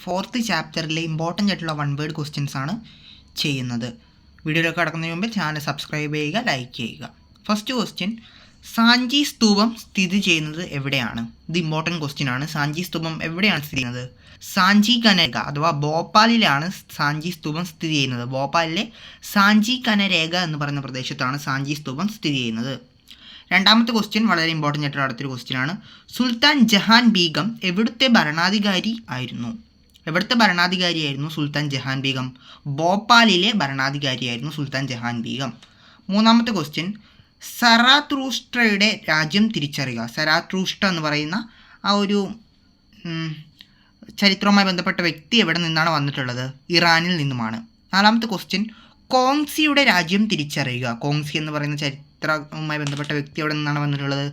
4th ചാപ്റ്ററിലെ important ആയിട്ടുള്ള 1 word questions ആണ് ചെയ്യുന്നത്. വീഡിയോയിലേക്ക് കടക്കുന്നതിന് മുമ്പ് ചാനൽ സബ്സ്ക്രൈബ് ചെയ്യുക, ലൈക്ക് ചെയ്യുക. ഫസ്റ്റ് ക്വസ്റ്റ്യൻ, സാഞ്ചി സ്തൂപം സ്ഥിതി ചെയ്യുന്നത് എവിടെയാണ്? ഇത് ഇമ്പോർട്ടൻറ്റ് ക്വസ്റ്റ്യൻ ആണ്. സാഞ്ചി സ്തൂപം എവിടെയാണ് സ്ഥിതി ചെയ്യുന്നത്? സാഞ്ചി കനരേഖ അഥവാ ഭോപ്പാലിലാണ് സാഞ്ചി സ്തൂപം സ്ഥിതി ചെയ്യുന്നത്. ഭോപ്പാലിലെ സാഞ്ചി കനരേഖ എന്ന് പറയുന്ന പ്രദേശത്താണ് സാഞ്ചി സ്തൂപം സ്ഥിതി ചെയ്യുന്നത്. രണ്ടാമത്തെ ക്വസ്റ്റ്യൻ വളരെ ഇമ്പോർട്ടൻ്റ് ആയിട്ടുള്ള അടുത്തൊരു ക്വസ്റ്റ്യൻ ആണ്. സുൽത്താൻ ജഹാൻ ബീഗം എവിടുത്തെ ഭരണാധികാരി ആയിരുന്നു? എവിടുത്തെ ഭരണാധികാരിയായിരുന്നു സുൽത്താൻ ജഹാൻ ബീഗം? ഭോപ്പാലിലെ ഭരണാധികാരിയായിരുന്നു സുൽത്താൻ ജഹാൻ ബീഗം. മൂന്നാമത്തെ ക്വസ്റ്റ്യൻ, സറാത്രൂഷ്ട്രയുടെ രാജ്യം തിരിച്ചറിയുക. സറാത്രൂഷ്ട്ര എന്ന് പറയുന്ന ആ ഒരു ചരിത്രവുമായി ബന്ധപ്പെട്ട വ്യക്തി എവിടെ നിന്നാണ് വന്നിട്ടുള്ളത്? ഇറാനിൽ നിന്നുമാണ്. നാലാമത്തെ ക്വസ്റ്റ്യൻ, കോങ്സിയുടെ രാജ്യം തിരിച്ചറിയുക. കോങ്സി എന്ന് പറയുന്ന ചരിത്രവുമായി ബന്ധപ്പെട്ട വ്യക്തി എവിടെ നിന്നാണ് വന്നിട്ടുള്ളത്?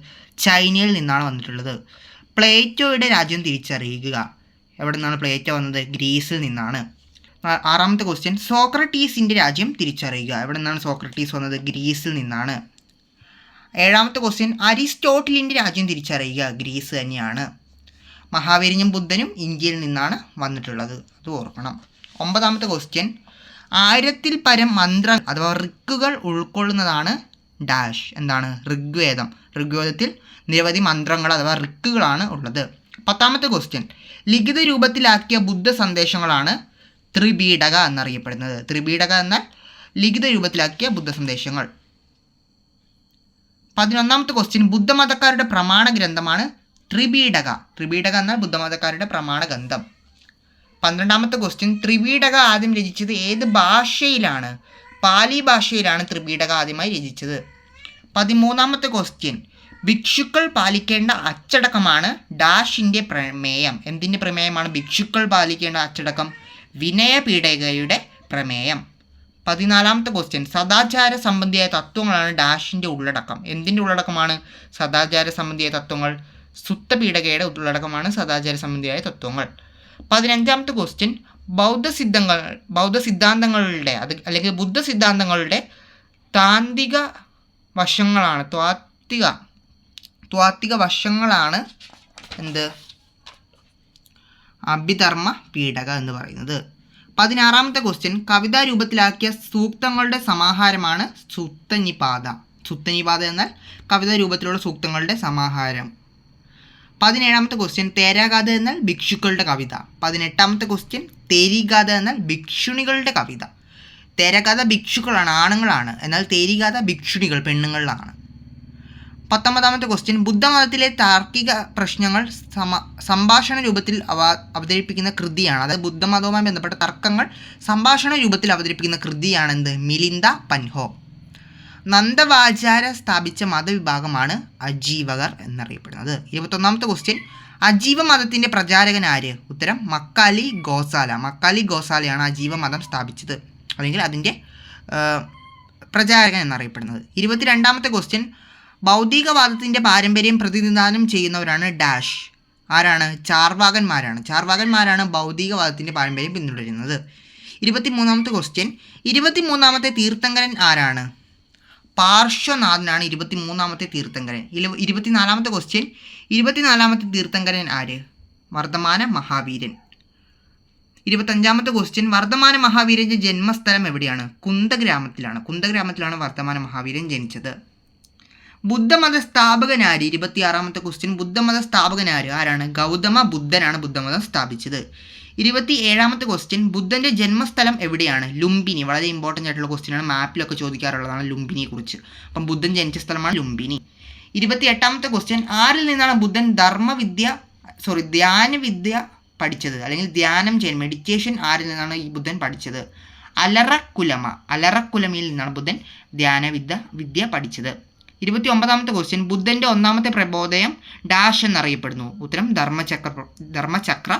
ചൈനയിൽ നിന്നാണ് വന്നിട്ടുള്ളത്. പ്ലേറ്റോയുടെ രാജ്യം തിരിച്ചറിയുക. എവിടെ നിന്നാണ് പ്ലേറ്റോ വന്നത്? ഗ്രീസിൽ നിന്നാണ്. ആറാമത്തെ ക്വസ്റ്റ്യൻ, സോക്രട്ടീസിൻ്റെ രാജ്യം തിരിച്ചറിയുക. എവിടെ നിന്നാണ് സോക്രട്ടീസ് വന്നത്? ഗ്രീസിൽ നിന്നാണ്. ഏഴാമത്തെ ക്വസ്റ്റ്യൻ, അരിസ്റ്റോട്ടിലിൻ്റെ രാജ്യം തിരിച്ചറിയുക. ഗ്രീസ് തന്നെയാണ്. മഹാവീരനും ബുദ്ധനും ഇന്ത്യയിൽ നിന്നാണ് വന്നിട്ടുള്ളത്, അത് ഓർക്കണം. ഒമ്പതാമത്തെ ക്വസ്റ്റ്യൻ, 1000-ൽ പരം മന്ത്രം അഥവാ ഋക്കുകൾ ഉൾക്കൊള്ളുന്നതാണ് ഡാഷ്. എന്താണ്? ഋഗ്വേദം. ഋഗ്വേദത്തിൽ നിരവധി മന്ത്രങ്ങൾ അഥവാ ഋക്കുകളാണ് ഉള്ളത്. പത്താമത്തെ ക്വസ്റ്റ്യൻ, ലിഖിത രൂപത്തിലാക്കിയ ബുദ്ധ സന്ദേശങ്ങളാണ് ത്രിപീഠക എന്നറിയപ്പെടുന്നത്. ത്രിപീഠക എന്നാൽ ലിഖിത രൂപത്തിലാക്കിയ ബുദ്ധ സന്ദേശങ്ങൾ. 11ാമത്തെ ക്വസ്റ്റ്യൻ, ബുദ്ധമതക്കാരുടെ പ്രമാണ ഗ്രന്ഥമാണ് ത്രിപീഠക. ത്രിപീഠക എന്നാൽ ബുദ്ധമതക്കാരുടെ പ്രമാണ ഗ്രന്ഥം. 12ാമത്തെ ക്വസ്റ്റ്യൻ, ത്രിപീഠക ആദ്യം രചിച്ചത് ഏത് ഭാഷയിലാണ്? പാലി ഭാഷയിലാണ് ത്രിപീഠക ആദ്യമായി രചിച്ചത്. 13ാമത്തെ ക്വസ്റ്റ്യൻ, ഭിക്ഷുക്കൾ പാലിക്കേണ്ട അച്ചടക്കമാണ് ഡാഷിൻ്റെ പ്രമേയം. എന്തിൻ്റെ പ്രമേയമാണ് ഭിക്ഷുക്കൾ പാലിക്കേണ്ട അച്ചടക്കം? വിനയപീഠകയുടെ പ്രമേയം. 14ാമത്തെ ക്വസ്റ്റ്യൻ, സദാചാര സംബന്ധിയായ തത്വങ്ങളാണ് ഡാഷിൻ്റെ ഉള്ളടക്കം. എന്തിൻ്റെ ഉള്ളടക്കമാണ് സദാചാര സംബന്ധിയായ തത്വങ്ങൾ? സുത്തപീഠകയുടെ ഉള്ളടക്കമാണ് സദാചാര സംബന്ധിയായ തത്വങ്ങൾ. 15ാമത്തെ ക്വസ്റ്റ്യൻ, ബൗദ്ധസിദ്ധാന്തങ്ങളുടെ അല്ലെങ്കിൽ ബുദ്ധ സിദ്ധാന്തങ്ങളുടെ താത്വിക വശങ്ങളാണ് ത്വാത്വിക വശങ്ങളാണ് എന്ത്? അഭിധർമ്മ പീഠക എന്ന് പറയുന്നത്. 16ാമത്തെ ക്വസ്റ്റ്യൻ, കവിതാ രൂപത്തിലാക്കിയ സൂക്തങ്ങളുടെ സമാഹാരമാണ് സുത്തനിപാത. സുത്തനിപാത എന്നാൽ കവിതാ രൂപത്തിലുള്ള സൂക്തങ്ങളുടെ സമാഹാരം. 17ാമത്തെ ക്വസ്റ്റ്യൻ, തേരാഗാഥ എന്നാൽ ഭിക്ഷുക്കളുടെ കവിത. 18ാമത്തെ ക്വസ്റ്റ്യൻ, തേരീഗാഥ എന്നാൽ ഭിക്ഷുണികളുടെ കവിത. തേരഗാഥ ഭിക്ഷുക്കളാണ്, ആണുങ്ങളാണ്. എന്നാൽ തേരീഗാഥ ഭിക്ഷുണികൾ, പെണ്ണുങ്ങളിലാണ്. 19ാമത്തെ ക്വസ്റ്റ്യൻ, ബുദ്ധമതത്തിലെ താർക്കിക പ്രശ്നങ്ങൾ സംഭാഷണ രൂപത്തിൽ അവതരിപ്പിക്കുന്ന കൃതിയാണ്. അതായത് ബുദ്ധമതവുമായി ബന്ധപ്പെട്ട തർക്കങ്ങൾ സംഭാഷണ രൂപത്തിൽ അവതരിപ്പിക്കുന്ന കൃതിയാണ് എന്ത്? മിലിന്ദ പൻഹോ. നന്ദവാചാര സ്ഥാപിച്ച മതവിഭാഗമാണ് അജീവകർ എന്നറിയപ്പെടുന്നത്. 21ാമത്തെ ക്വസ്റ്റ്യൻ, അജീവ മതത്തിൻ്റെ പ്രചാരകൻ ആര്? ഉത്തരം മക്കാലി ഗോസാല. മക്കാലി ഗോസാലയാണ് അജീവ മതം സ്ഥാപിച്ചത്, അല്ലെങ്കിൽ അതിൻ്റെ പ്രചാരകൻ എന്നറിയപ്പെടുന്നത്. 22ാമത്തെ ക്വസ്റ്റ്യൻ, ഭൗതികവാദത്തിൻ്റെ പാരമ്പര്യം പ്രതിനിധാനം ചെയ്യുന്നവരാണ് ഡാഷ്. ആരാണ്? ചാർവാകന്മാരാണ്. ചാർവാകന്മാരാണ് ഭൗതികവാദത്തിൻ്റെ പാരമ്പര്യം പിന്തുടരുന്നത്. 23ാമത്തെ ക്വസ്റ്റ്യൻ, 23ാമത്തെ തീർത്ഥങ്കരൻ ആരാണ്? പാർശ്വനാഥനാണ് 23ാമത്തെ തീർത്ഥങ്കരൻ. 24ാമത്തെ ക്വസ്റ്റ്യൻ, 24ാമത്തെ തീർത്ഥങ്കരൻ ആര്? വർദ്ധമാന മഹാവീരൻ. 25ാമത്തെ ക്വസ്റ്റ്യൻ, വർദ്ധമാന മഹാവീരൻ്റെ ജന്മസ്ഥലം എവിടെയാണ്? കുന്ദഗ്രാമത്തിലാണ്. കുന്ദഗ്രാമത്തിലാണ് വർദ്ധമാന മഹാവീരൻ ജനിച്ചത്. ബുദ്ധമത സ്ഥാപകനാര്? 26ാമത്തെ ക്വസ്റ്റ്യൻ, ബുദ്ധമത സ്ഥാപകനാര്? ആരാണ്? ഗൗതമ ബുദ്ധനാണ് ബുദ്ധമതം സ്ഥാപിച്ചത്. 27ാമത്തെ ക്വസ്റ്റ്യൻ, ബുദ്ധൻ്റെ ജന്മസ്ഥലം എവിടെയാണ്? ലുംബിനി. വളരെ ഇമ്പോർട്ടൻ്റ് ആയിട്ടുള്ള ക്വസ്റ്റ്യനാണ്, മാപ്പിലൊക്കെ ചോദിക്കാറുള്ളതാണ് ലുംബിനിയെ കുറിച്ച്. അപ്പം ബുദ്ധൻ ജനിച്ച സ്ഥലമാണ് ലുംബിനി. 28ാമത്തെ ക്വസ്റ്റ്യൻ, ആരിൽ നിന്നാണ് ബുദ്ധൻ ധ്യാനവിദ്യ പഠിച്ചത്? അല്ലെങ്കിൽ ധ്യാനം ചെയ്യാൻ, മെഡിറ്റേഷൻ ആരിൽ നിന്നാണ് ഈ ബുദ്ധൻ പഠിച്ചത്? അലറക്കുലമയിൽ നിന്നാണ് ബുദ്ധൻ ധ്യാനവിദ്യ പഠിച്ചത്. 29ാമത്തെ ക്വസ്റ്റ്യൻ, ബുദ്ധൻ്റെ ഒന്നാമത്തെ പ്രബോധനം ഡാഷ് എന്നറിയപ്പെടുന്നു. ഉത്തരം ധർമ്മചക്ര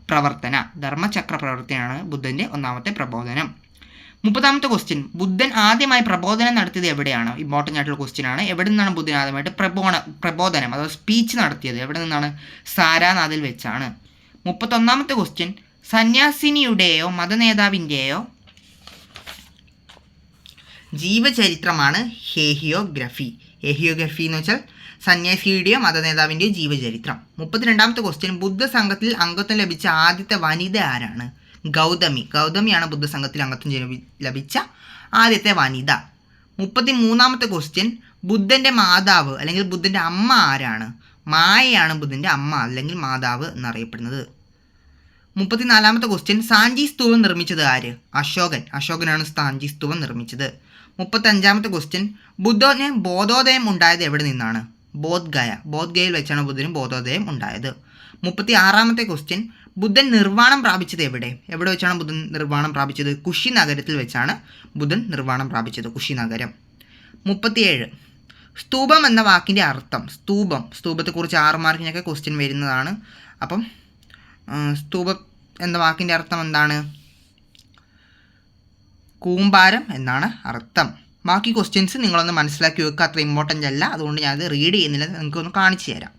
പ്രവർത്തനമാണ് ബുദ്ധൻ്റെ ഒന്നാമത്തെ പ്രബോധനം. 30ാമത്തെ ക്വസ്റ്റ്യൻ, ബുദ്ധൻ ആദ്യമായി പ്രബോധനം നടത്തിയത് എവിടെയാണ്? ഇമ്പോർട്ടൻ്റ് ആയിട്ടുള്ള ക്വസ്റ്റ്യൻ ആണ്. എവിടെ നിന്നാണ് ബുദ്ധൻ ആദ്യമായിട്ട് പ്രബോധനം അഥവാ സ്പീച്ച് നടത്തിയത്? എവിടെ നിന്നാണ്? സാരാനാഥിൽ വെച്ചാണ്. 31ാമത്തെ ക്വസ്റ്റ്യൻ, സന്യാസിനിയുടെയോ മതനേതാവിൻ്റെയോ ജീവചരിത്രമാണ് ഹേഹിയോഗ്രഫി. എഹിയോഗ്രഫി എന്ന് വെച്ചാൽ സന്യാസിയുടെയോ മതനേതാവിൻ്റെയോ ജീവചരിത്രം. 32ാമത്തെ ക്വസ്റ്റ്യൻ, ബുദ്ധസംഘത്തിൽ അംഗത്വം ലഭിച്ച ആദ്യത്തെ വനിത ആരാണ്? ഗൗതമിയാണ് ബുദ്ധസംഘത്തിൽ അംഗത്വം ലഭിച്ച ആദ്യത്തെ വനിത. 33ാമത്തെ ക്വസ്റ്റ്യൻ, ബുദ്ധൻ്റെ മാതാവ് അല്ലെങ്കിൽ ബുദ്ധൻ്റെ അമ്മ ആരാണ്? മായയാണ് ബുദ്ധൻ്റെ അമ്മ അല്ലെങ്കിൽ മാതാവ് എന്നറിയപ്പെടുന്നത്. 34ാമത്തെ ക്വസ്റ്റ്യൻ, സാഞ്ചി സ്തൂപം നിർമ്മിച്ചത് ആര്? അശോകനാണ് സാഞ്ചി സ്തൂപം നിർമ്മിച്ചത്. 35ാമത്തെ ക്വസ്റ്റ്യൻ, ബുദ്ധന് ബോധോദയം ഉണ്ടായത് എവിടെ നിന്നാണ്? ബോധ്ഗയയിൽ വെച്ചാണ് ബുദ്ധന് ബോധോദയം ഉണ്ടായത്. 36ാമത്തെ ക്വസ്റ്റ്യൻ, ബുദ്ധൻ നിർവ്വാണം പ്രാപിച്ചത് എവിടെ വെച്ചാണ് ബുദ്ധൻ നിർവ്വാണം പ്രാപിച്ചത്? കുഷി നഗരത്തിൽ വെച്ചാണ് ബുദ്ധൻ നിർവ്വാണം പ്രാപിച്ചത്, കുഷി നഗരം. 37, സ്തൂപം എന്ന വാക്കിൻ്റെ അർത്ഥം. സ്തൂപത്തെക്കുറിച്ച് 6 മാർക്കിനൊക്കെ ക്വസ്റ്റ്യൻ വരുന്നതാണ്. അപ്പം സ്തൂപം എന്ന വാക്കിൻ്റെ അർത്ഥം എന്താണ്? കൂമ്പാരം എന്നാണ് അർത്ഥം. ബാക്കി ക്വസ്റ്റ്യൻസ് നിങ്ങളൊന്ന് മനസ്സിലാക്കി വെക്കുക, അത്ര ഇമ്പോർട്ടൻ്റ് അല്ല, അതുകൊണ്ട് ഞാനത് റീഡ് ചെയ്യുന്നില്ല, നിങ്ങൾക്കൊന്ന് കാണിച്ചു തരാം.